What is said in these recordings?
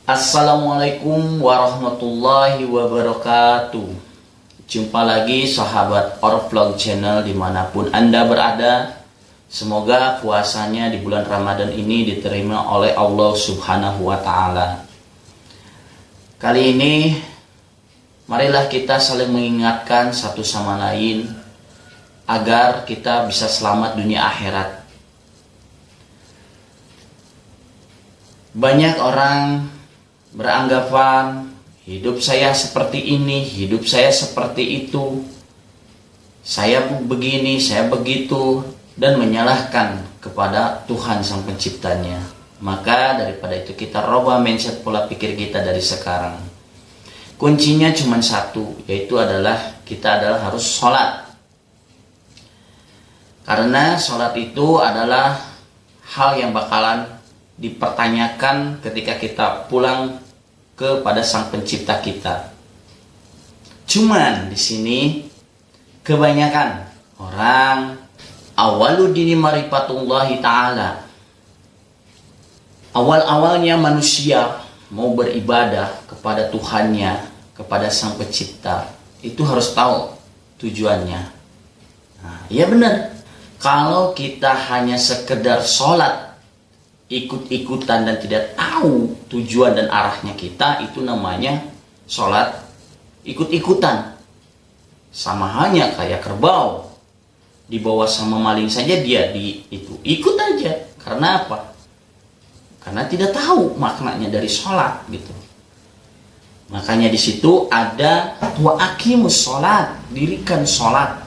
Assalamualaikum warahmatullahi wabarakatuh. Jumpa lagi sahabat Orvlog Channel dimanapun Anda berada. Semoga puasanya di bulan Ramadan ini diterima oleh Allah Subhanahu wa Ta'ala. Kali ini marilah kita saling mengingatkan satu sama lain agar kita bisa selamat dunia akhirat. Banyak orang beranggapan hidup saya seperti ini, hidup saya seperti itu, saya begini, saya begitu, dan menyalahkan kepada Tuhan Sang Penciptanya. Maka daripada itu kita rubah mindset pola pikir kita dari sekarang. Kuncinya cuma satu, yaitu kita harus sholat. Karena sholat itu adalah hal yang bakalan dipertanyakan ketika kita pulang kepada Sang Pencipta kita. Cuman di sini kebanyakan orang awaludini marifatullahi ta'ala, awal-awalnya manusia mau beribadah kepada Tuhannya, kepada Sang Pencipta, itu harus tahu tujuannya. Nah, iya benar. Kalau kita hanya sekedar sholat ikut-ikutan dan tidak tahu tujuan dan arahnya kita, itu namanya sholat ikut-ikutan. Sama hanya kayak kerbau dibawa sama maling saja dia ikut aja. Karena apa? Karena tidak tahu maknanya dari sholat gitu. Makanya di situ ada wa aqimus sholat, dirikan sholat.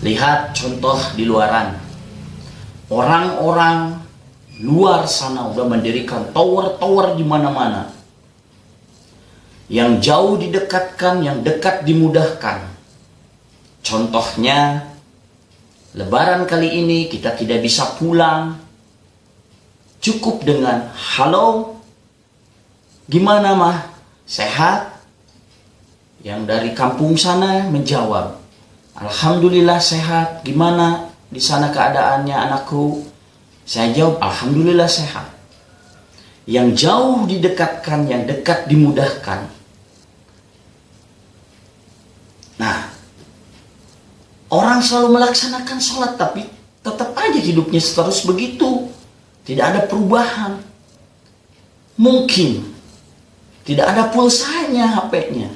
Lihat contoh di luaran, orang-orang luar sana udah mendirikan tower-tower di mana-mana. Yang jauh didekatkan, yang dekat dimudahkan. Contohnya, Lebaran kali ini kita tidak bisa pulang. Cukup dengan halo, gimana mah? Sehat? Yang dari kampung sana menjawab, alhamdulillah sehat. Gimana di sana keadaannya anakku? Saya jawab, alhamdulillah sehat. Yang jauh didekatkan, yang dekat dimudahkan. Nah, orang selalu melaksanakan sholat, tapi tetap aja hidupnya terus begitu. Tidak ada perubahan. Mungkin tidak ada pulsanya HP-nya.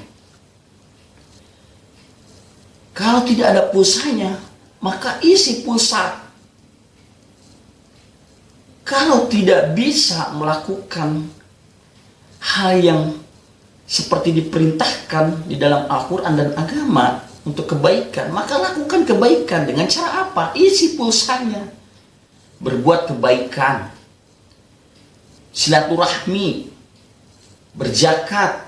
Kalau tidak ada pulsanya, maka isi pulsa. Kalau tidak bisa melakukan hal yang seperti diperintahkan di dalam Al-Quran dan agama untuk kebaikan, maka lakukan kebaikan dengan cara apa? Isi pulsanya. Berbuat kebaikan, silaturahmi, berzakat,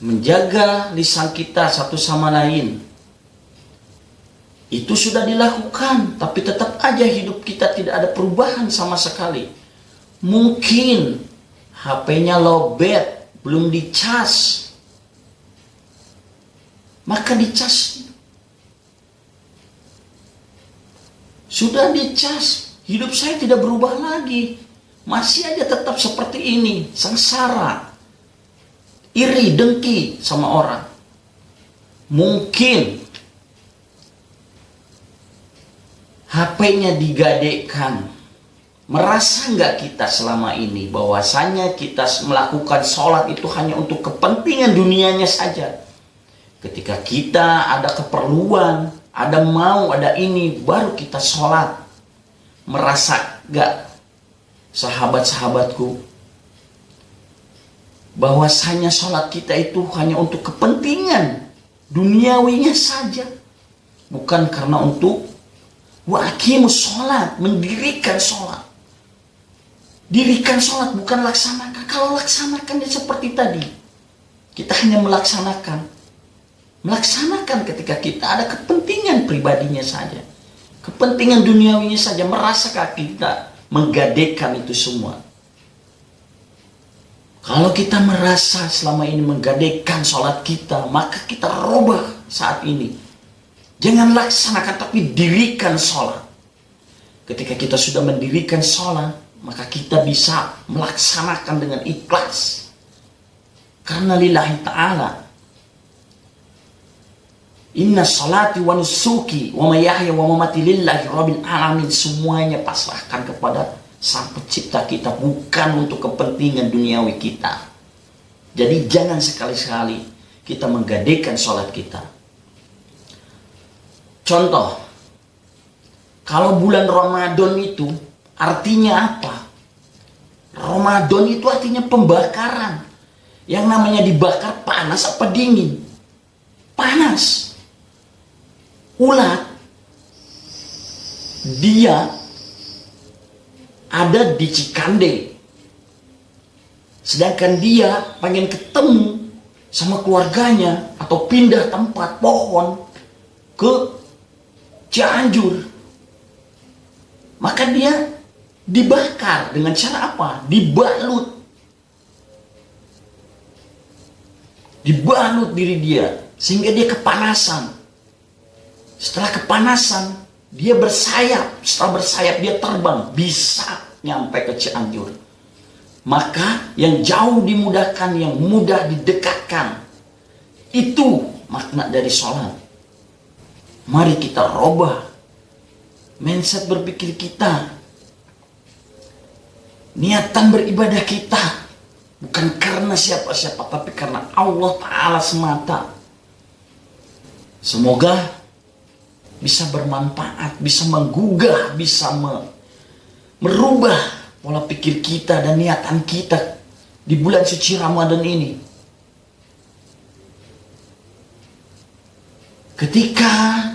menjaga lisan kita satu sama lain. Itu sudah dilakukan, tapi tetap aja hidup kita tidak ada perubahan sama sekali. Mungkin HP-nya lowbat, belum dicas. Maka dicas. Sudah dicas, hidup saya tidak berubah lagi. Masih aja tetap seperti ini, sengsara. Iri, dengki sama orang. Mungkin HP-nya digadaikan. Merasa nggak kita selama ini bahwasanya kita melakukan sholat itu hanya untuk kepentingan dunianya saja? Ketika kita ada keperluan, ada mau, ada ini, baru kita sholat. Merasa nggak, sahabat-sahabatku, bahwasanya sholat kita itu hanya untuk kepentingan duniawinya saja, bukan karena untuk wa aqimus sholat, mendirikan sholat. Dirikan sholat, bukan laksanakan. Kalau laksanakan ya seperti tadi, kita hanya melaksanakan ketika kita ada kepentingan pribadinya saja, kepentingan duniawinya saja, merasakah kita menggadaikan itu semua? Kalau kita merasa selama ini menggadaikan sholat kita, maka kita rubah saat ini. Jangan laksanakan, tapi dirikan sholat. Ketika kita sudah mendirikan sholat, maka kita bisa melaksanakan dengan ikhlas. Karena lillahi ta'ala. Inna salati wa nusuki wa mayahya wa mamati lillahi rabbil alamin. Semuanya pasrahkan kepada Sang Pencipta kita, bukan untuk kepentingan duniawi kita. Jadi jangan sekali-sekali kita menggadaikan sholat kita. Contoh, kalau bulan Ramadan itu artinya apa? Ramadan itu artinya pembakaran. Yang namanya dibakar panas apa dingin? Panas. Ulat, dia ada di Cikande, sedangkan dia pengen ketemu sama keluarganya atau pindah tempat pohon ke Cianjur, maka dia dibakar dengan cara apa? Dibalut diri dia sehingga dia kepanasan. Setelah kepanasan, dia bersayap. Setelah bersayap, dia terbang. Bisa nyampe ke Cianjur. Maka yang jauh dimudahkan, yang mudah didekatkan. Itu makna dari sholat. Mari kita robah mindset berpikir kita. Niatan beribadah kita. Bukan karena siapa-siapa, tapi karena Allah Ta'ala semata. Semoga bisa bermanfaat, bisa menggugah, bisa merubah pola pikir kita dan niatan kita di bulan suci Ramadan ini. Ketika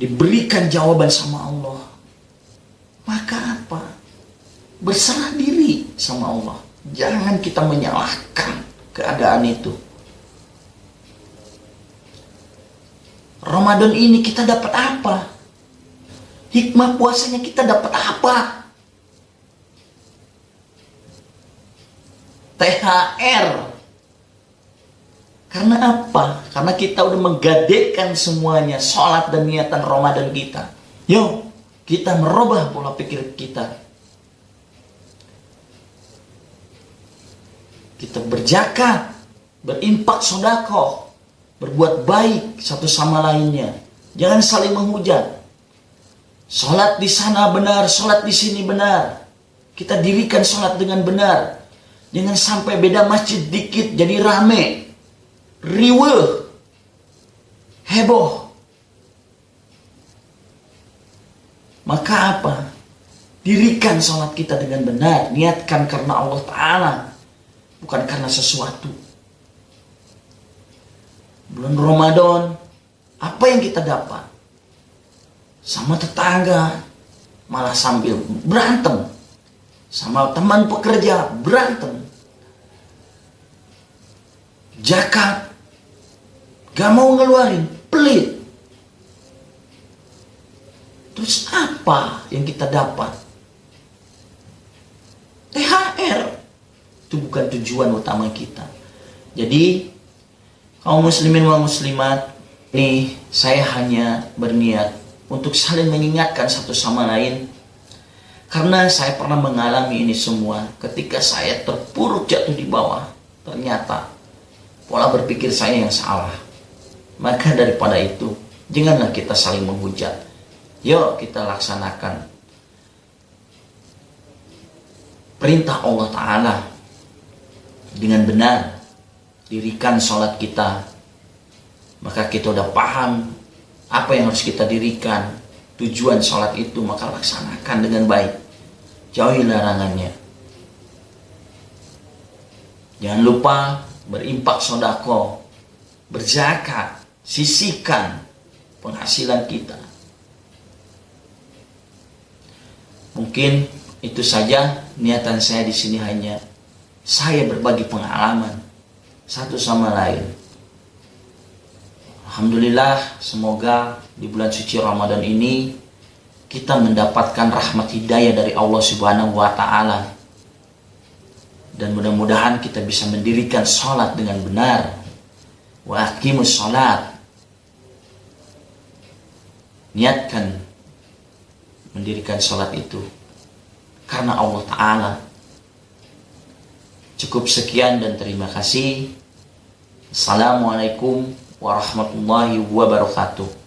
diberikan jawaban sama Allah, maka apa? Berserah diri sama Allah. Jangan kita menyalahkan keadaan itu. Ramadan ini kita dapat apa? Hikmah puasanya kita dapat apa? THR. Karena apa? Karena kita udah menggadaikan semuanya, sholat dan niatan Ramadan kita. Yuk, kita merubah pola pikir kita. Kita berzakat, berinfak sedekah, berbuat baik satu sama lainnya. Jangan saling menghujat. Sholat di sana benar, sholat di sini benar. Kita dirikan sholat dengan benar. Jangan sampai beda masjid dikit jadi rame, riweuh, heboh. Maka apa? Dirikan sholat kita dengan benar. Niatkan karena Allah Ta'ala, bukan karena sesuatu. Bulan Ramadan, apa yang kita dapat? Sama tetangga, malah sambil berantem. Sama teman pekerja, berantem. Zakat, gak mau ngeluarin, pelit. Terus apa yang kita dapat? THR. Itu bukan tujuan utama kita. Jadi kaum muslimin wal muslimat, ini saya hanya berniat untuk saling mengingatkan satu sama lain. Karena saya pernah mengalami ini semua. Ketika saya terpuruk jatuh di bawah, ternyata pola berpikir saya yang salah. Maka daripada itu, janganlah kita saling menghujat. Yuk kita laksanakan perintah Allah Ta'ala dengan benar. Dirikan sholat kita, maka kita udah paham apa yang harus kita dirikan, tujuan sholat itu, maka laksanakan dengan baik, jauhi larangannya. Jangan lupa berinfak sedekah, berzakat, sisihkan penghasilan kita. Mungkin itu saja niatan saya di sini, hanya saya berbagi pengalaman satu sama lain. Alhamdulillah, semoga di bulan suci Ramadan ini kita mendapatkan rahmat hidayah dari Allah Subhanahu wa Ta'ala. Dan mudah-mudahan kita bisa mendirikan sholat dengan benar. Wa aqimus sholat. Niatkan mendirikan sholat itu karena Allah Ta'ala. Cukup sekian dan terima kasih. Assalamualaikum warahmatullahi wabarakatuh.